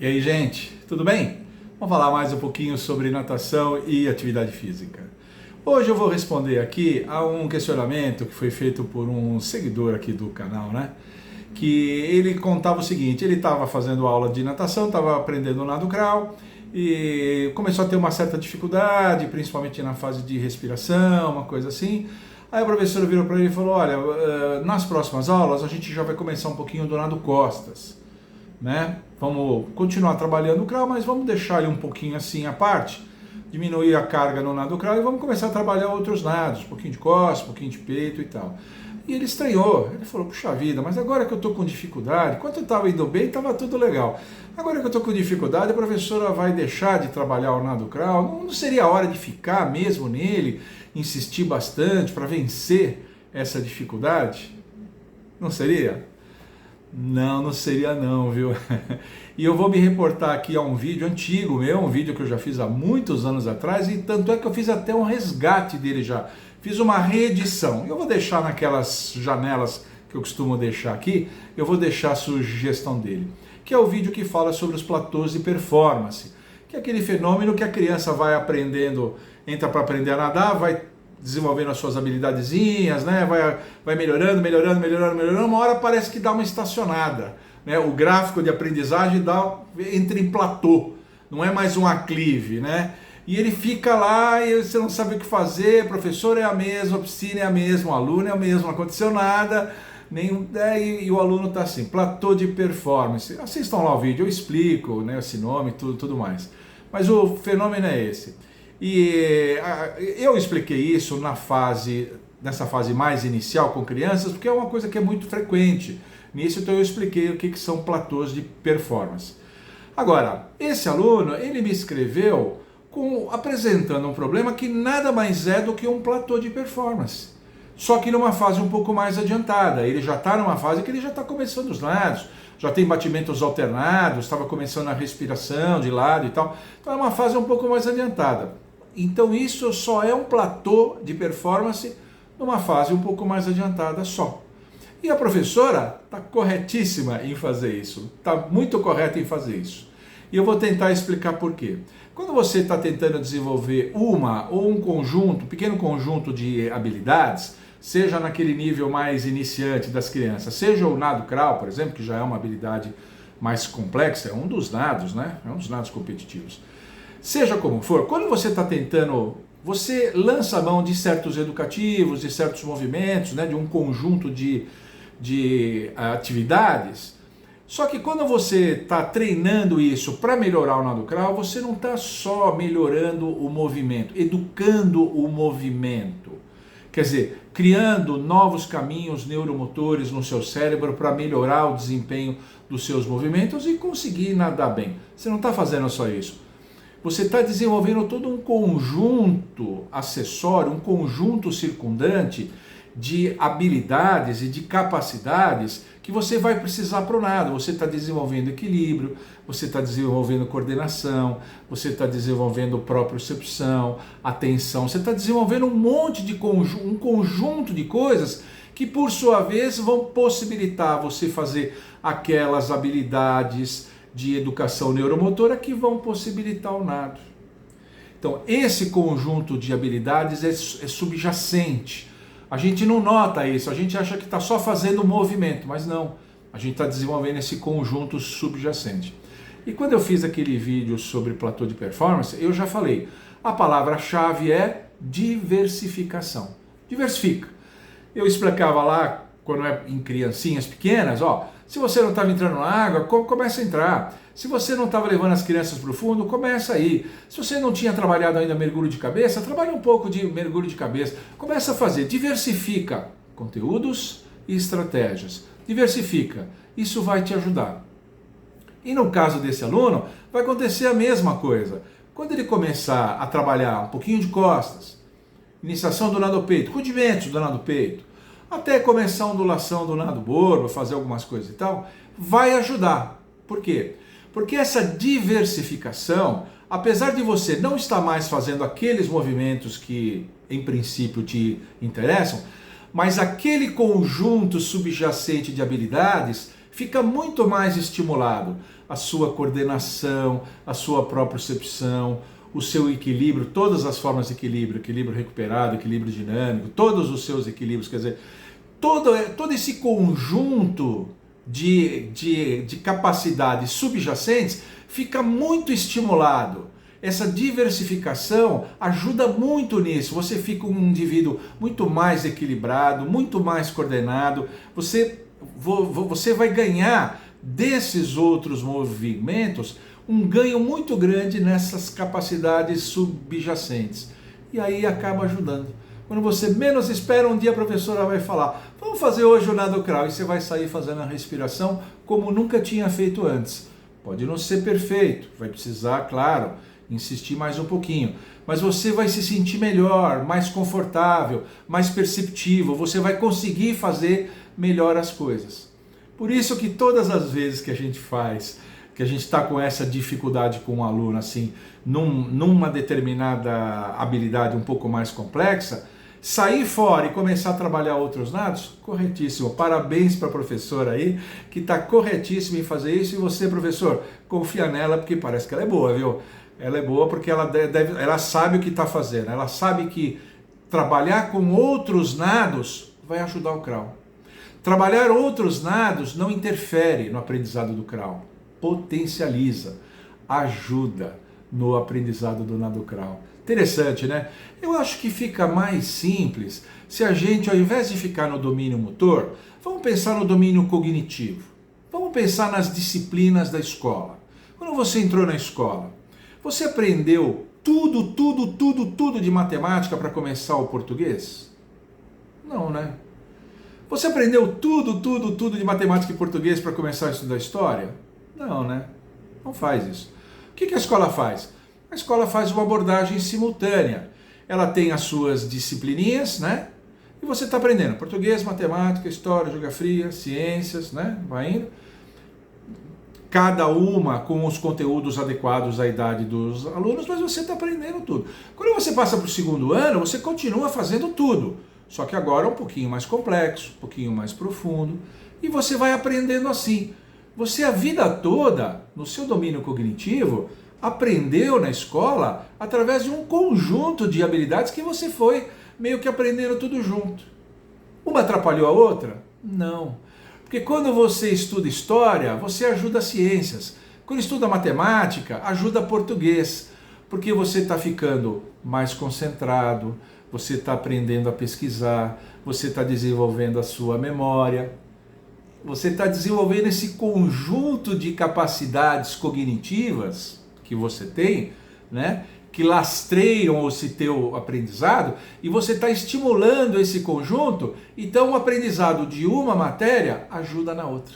E aí, gente, tudo bem? Vamos falar mais um pouquinho sobre natação e atividade física. Hoje eu vou responder aqui a um questionamento que foi feito por um seguidor aqui do canal, né? Que ele contava o seguinte: ele estava fazendo aula de natação, estava aprendendo nado crawl e começou a ter uma certa dificuldade, principalmente na fase de respiração, uma coisa assim. Aí o professor virou para ele e falou: olha, nas próximas aulas a gente já vai começar um pouquinho do nado costas, né? Vamos continuar trabalhando o crawl, mas vamos deixar ele um pouquinho assim à parte, diminuir a carga no nado crawl e vamos começar a trabalhar outros nados, um pouquinho de costas, um pouquinho de peito e tal. E ele estranhou, ele falou: puxa vida, mas agora que eu estou com dificuldade, enquanto eu estava indo bem, estava tudo legal. Agora que eu estou com dificuldade, a professora vai deixar de trabalhar o nado crawl? Não seria a hora de ficar mesmo nele, insistir bastante para vencer essa dificuldade? Não seria? Não seria não, viu? E eu vou me reportar aqui a um vídeo antigo meu, um vídeo que eu já fiz há muitos anos atrás, e tanto é que eu fiz até um resgate dele já. Fiz uma reedição. Eu vou deixar naquelas janelas que eu costumo deixar aqui, eu vou deixar a sugestão dele, que é o vídeo que fala sobre os platôs de performance, que é aquele fenômeno que a criança vai aprendendo, entra para aprender a nadar, vai desenvolvendo as suas habilidadezinhas, né? Vai melhorando, uma hora parece que dá uma estacionada, né? O gráfico de aprendizagem entra em platô, não é mais um aclive, né? E ele fica lá e você não sabe o que fazer, professor é a mesma, piscina é a mesma, o aluno é o mesmo, não aconteceu nada, e o aluno está assim, platô de performance. Assistam lá o vídeo, eu explico, né, esse nome, tudo mais. Mas o fenômeno é esse. E eu expliquei isso nessa fase mais inicial com crianças, porque é uma coisa que é muito frequente. Nisso, então, eu expliquei o que são platôs de performance. Agora, esse aluno, ele me escreveu apresentando um problema que nada mais é do que um platô de performance. Só que numa fase um pouco mais adiantada. Ele já está numa fase que ele já está começando os nados, já tem batimentos alternados, estava começando a respiração de lado e tal. Então é uma fase um pouco mais adiantada. Então isso só é um platô de performance numa fase um pouco mais adiantada só. E a professora está corretíssima em fazer isso, está muito correta em fazer isso. E eu vou tentar explicar por quê. Quando você está tentando desenvolver um pequeno conjunto de habilidades, seja naquele nível mais iniciante das crianças, seja o nado crawl, por exemplo, que já é uma habilidade mais complexa, é um dos nados, né? É um dos nados competitivos. Seja como for, quando você está tentando, você lança a mão de certos educativos, de certos movimentos, né, de um conjunto de atividades. Só que quando você está treinando isso para melhorar o nado crawl, você não está só melhorando o movimento, educando o movimento. Quer dizer, criando novos caminhos neuromotores no seu cérebro para melhorar o desempenho dos seus movimentos e conseguir nadar bem. Você não está fazendo só isso. Você está desenvolvendo todo um conjunto acessório, um conjunto circundante de habilidades e de capacidades que você vai precisar para o nado. Você está desenvolvendo equilíbrio, você está desenvolvendo coordenação, você está desenvolvendo propriocepção, atenção, você está desenvolvendo um conjunto de coisas que, por sua vez, vão possibilitar você fazer aquelas habilidades de educação neuromotora que vão possibilitar o nado. Então, esse conjunto de habilidades é subjacente. A gente não nota isso, a gente acha que está só fazendo movimento, mas não. A gente está desenvolvendo esse conjunto subjacente. E quando eu fiz aquele vídeo sobre platô de performance, eu já falei, a palavra-chave é diversificação. Diversifica. Eu explicava lá, quando é em criancinhas pequenas, se você não estava entrando na água, começa a entrar. Se você não estava levando as crianças para o fundo, começa aí. Se você não tinha trabalhado ainda mergulho de cabeça, trabalha um pouco de mergulho de cabeça. Começa a fazer, diversifica conteúdos e estratégias. Diversifica, isso vai te ajudar. E no caso desse aluno, vai acontecer a mesma coisa. Quando ele começar a trabalhar um pouquinho de costas, iniciação do nado peito, rudimentos do nado peito, até começar a ondulação do nado borbo, fazer algumas coisas e tal, vai ajudar. Por quê? Porque essa diversificação, apesar de você não estar mais fazendo aqueles movimentos que em princípio te interessam, mas aquele conjunto subjacente de habilidades fica muito mais estimulado. a sua coordenação, a sua propriocepção, o seu equilíbrio, todas as formas de equilíbrio, equilíbrio recuperado, equilíbrio dinâmico, todos os seus equilíbrios, quer dizer, todo esse conjunto de capacidades subjacentes fica muito estimulado. Essa diversificação ajuda muito nisso. Você fica um indivíduo muito mais equilibrado, muito mais coordenado. Você vai ganhar desses outros movimentos um ganho muito grande nessas capacidades subjacentes. E aí acaba ajudando. Quando você menos espera, um dia a professora vai falar: vamos fazer hoje o nado crawl, e você vai sair fazendo a respiração como nunca tinha feito antes. Pode não ser perfeito, vai precisar, claro, insistir mais um pouquinho, mas você vai se sentir melhor, mais confortável, mais perceptivo, você vai conseguir fazer melhor as coisas. Por isso que todas as vezes que a gente faz, que a gente está com essa dificuldade com um aluno, assim, numa determinada habilidade um pouco mais complexa, sair fora e começar a trabalhar outros nados, corretíssimo. Parabéns para a professora aí, que está corretíssima em fazer isso. E você, professor, confia nela, porque parece que ela é boa, viu? Ela é boa porque ela sabe o que está fazendo. Ela sabe que trabalhar com outros nados vai ajudar o crawl. Trabalhar outros nados não interfere no aprendizado do crawl. Potencializa, ajuda no aprendizado do nado crawl. Interessante, né? Eu acho que fica mais simples se a gente, ao invés de ficar no domínio motor, vamos pensar no domínio cognitivo. Vamos pensar nas disciplinas da escola. Quando você entrou na escola, você aprendeu tudo de matemática para começar o português? Não, né? Você aprendeu tudo de matemática e português para começar a estudar história? Não, né? Não faz isso. O que a escola faz? A escola faz uma abordagem simultânea. Ela tem as suas disciplininhas, né? E você está aprendendo português, matemática, história, geografia, ciências, né? Vai indo. Cada uma com os conteúdos adequados à idade dos alunos, mas você está aprendendo tudo. Quando você passa para o segundo ano, você continua fazendo tudo. Só que agora é um pouquinho mais complexo, um pouquinho mais profundo. E você vai aprendendo assim. Você a vida toda, no seu domínio cognitivo, aprendeu na escola através de um conjunto de habilidades que você foi meio que aprendendo tudo junto. Uma atrapalhou a outra? Não. Porque quando você estuda história, você ajuda as ciências. Quando estuda matemática, ajuda português. Porque você está ficando mais concentrado, você está aprendendo a pesquisar, você está desenvolvendo a sua memória. Você está desenvolvendo esse conjunto de capacidades cognitivas que você tem, né, que lastreiam esse teu aprendizado, e você está estimulando esse conjunto, então o aprendizado de uma matéria ajuda na outra.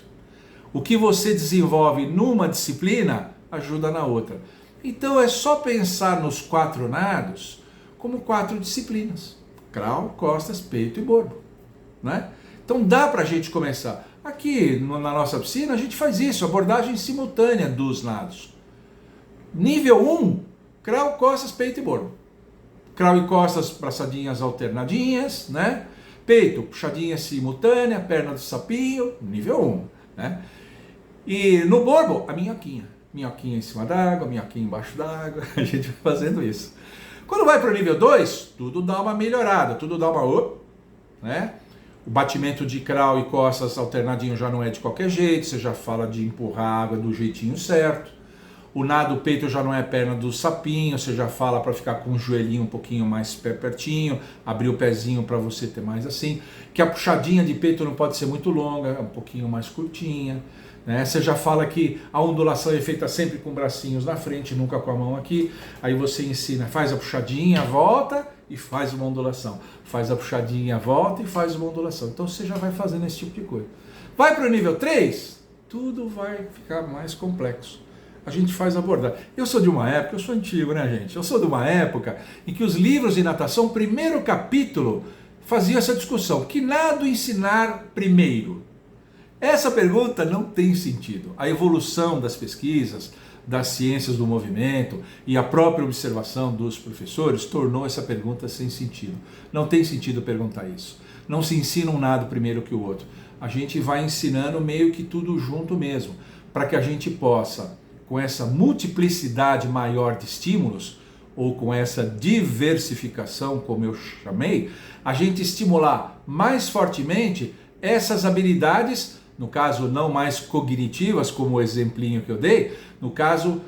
O que você desenvolve numa disciplina ajuda na outra. Então é só pensar nos 4 nados como 4 disciplinas: crawl, costas, peito e borbo, né? Então dá para a gente começar. Aqui na nossa piscina a gente faz isso, abordagem simultânea dos nados. Nível 1, crawl, costas, peito e borbo. Crawl e costas, braçadinhas alternadinhas, né? Peito, puxadinha simultânea, perna do sapinho, nível 1, né? E no borbo, a minhoquinha. Minhoquinha em cima d'água, minhoquinha embaixo d'água, a gente vai fazendo isso. Quando vai para o nível 2, tudo dá uma melhorada, tudo dá uma... né? O batimento de crawl e costas alternadinho já não é de qualquer jeito, você já fala de empurrar a água do jeitinho certo. O nado peito já não é perna do sapinho, você já fala para ficar com o joelhinho um pouquinho mais pertinho, abrir o pezinho para você ter mais assim. Que a puxadinha de peito não pode ser muito longa, é um pouquinho mais curtinha, né? Você já fala que a ondulação é feita sempre com bracinhos na frente, nunca com a mão aqui. Aí você ensina, faz a puxadinha, volta e faz uma ondulação. Faz a puxadinha, volta e faz uma ondulação. Então você já vai fazendo esse tipo de coisa. Vai para o nível 3, tudo vai ficar mais complexo. A gente faz abordar. Eu sou de uma época, eu sou antigo, né, gente? Eu sou de uma época em que os livros de natação, primeiro capítulo, faziam essa discussão. Que nado ensinar primeiro? Essa pergunta não tem sentido. A evolução das pesquisas, das ciências do movimento e a própria observação dos professores tornou essa pergunta sem sentido. Não tem sentido perguntar isso. Não se ensina um nado primeiro que o outro. A gente vai ensinando meio que tudo junto mesmo. para que a gente possa, com essa multiplicidade maior de estímulos, ou com essa diversificação, como eu chamei, a gente estimular mais fortemente essas habilidades, no caso não mais cognitivas, como o exemplinho que eu dei, no caso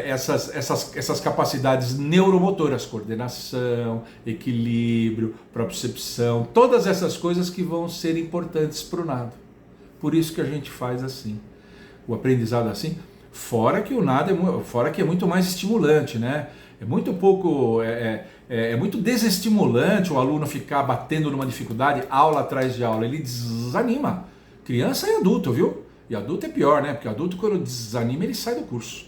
essas capacidades neuromotoras, coordenação, equilíbrio, propriocepção, todas essas coisas que vão ser importantes para o nado. Por isso que a gente faz assim, o aprendizado assim. Fora que o nado fora que é muito mais estimulante, né? É muito pouco, é muito desestimulante o aluno ficar batendo numa dificuldade aula atrás de aula, ele desanima. Criança e adulto, viu? E adulto é pior, né? Porque adulto quando desanima ele sai do curso.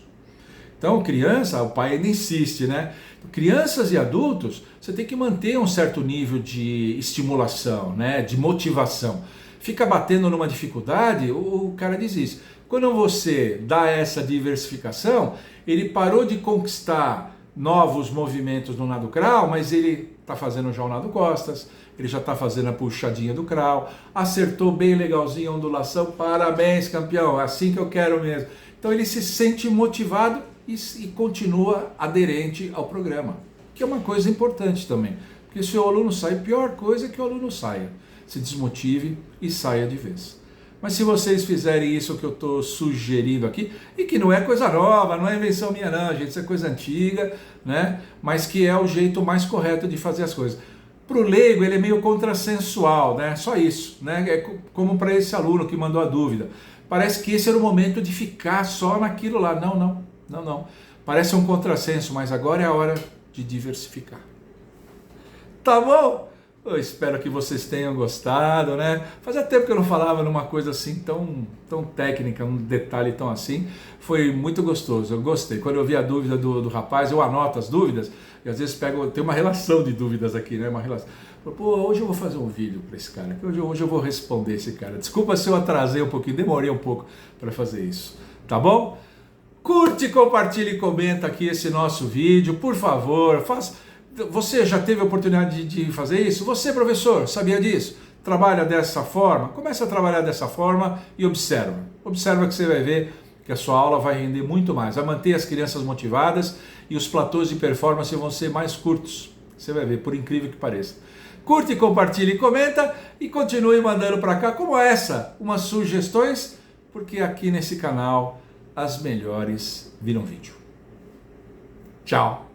Então criança, o pai ainda insiste, né? Crianças e adultos, você tem que manter um certo nível de estimulação, né? De motivação. Fica batendo numa dificuldade, o cara desiste. Quando você dá essa diversificação, ele parou de conquistar novos movimentos no nado crawl, mas ele está fazendo já o nado costas, ele já está fazendo a puxadinha do crawl, acertou bem legalzinho a ondulação, parabéns campeão, é assim que eu quero mesmo. Então ele se sente motivado e continua aderente ao programa, que é uma coisa importante também, porque se o aluno sai, a pior coisa é que o aluno saia, se desmotive e saia de vez. Mas se vocês fizerem isso que eu estou sugerindo aqui, e que não é coisa nova, não é invenção minha não, gente, isso é coisa antiga, né? Mas que é o jeito mais correto de fazer as coisas. Para o leigo ele é meio contrassensual, né? Só isso, né? É como para esse aluno que mandou a dúvida. Parece que esse era o momento de ficar só naquilo lá. Não. Parece um contrassenso, mas agora é a hora de diversificar. Tá bom? Eu espero que vocês tenham gostado, né? Fazia tempo que eu não falava numa coisa assim tão técnica, um detalhe tão assim. Foi muito gostoso, eu gostei. Quando eu vi a dúvida do rapaz, eu anoto as dúvidas e às vezes tem uma relação de dúvidas aqui, né? Uma relação. Pô, hoje eu vou fazer um vídeo para esse cara, que hoje eu vou responder esse cara. Desculpa se eu atrasei um pouquinho, demorei um pouco para fazer isso, tá bom? Curte, compartilha e comenta aqui esse nosso vídeo, por favor, Você já teve a oportunidade de fazer isso? Você, professor, sabia disso? Trabalha dessa forma? Comece a trabalhar dessa forma e observa. Observa que você vai ver que a sua aula vai render muito mais. Vai manter as crianças motivadas e os platôs de performance vão ser mais curtos. Você vai ver, por incrível que pareça. Curte, compartilha e comenta e continue mandando para cá como essa, umas sugestões, porque aqui nesse canal as melhores viram vídeo. Tchau!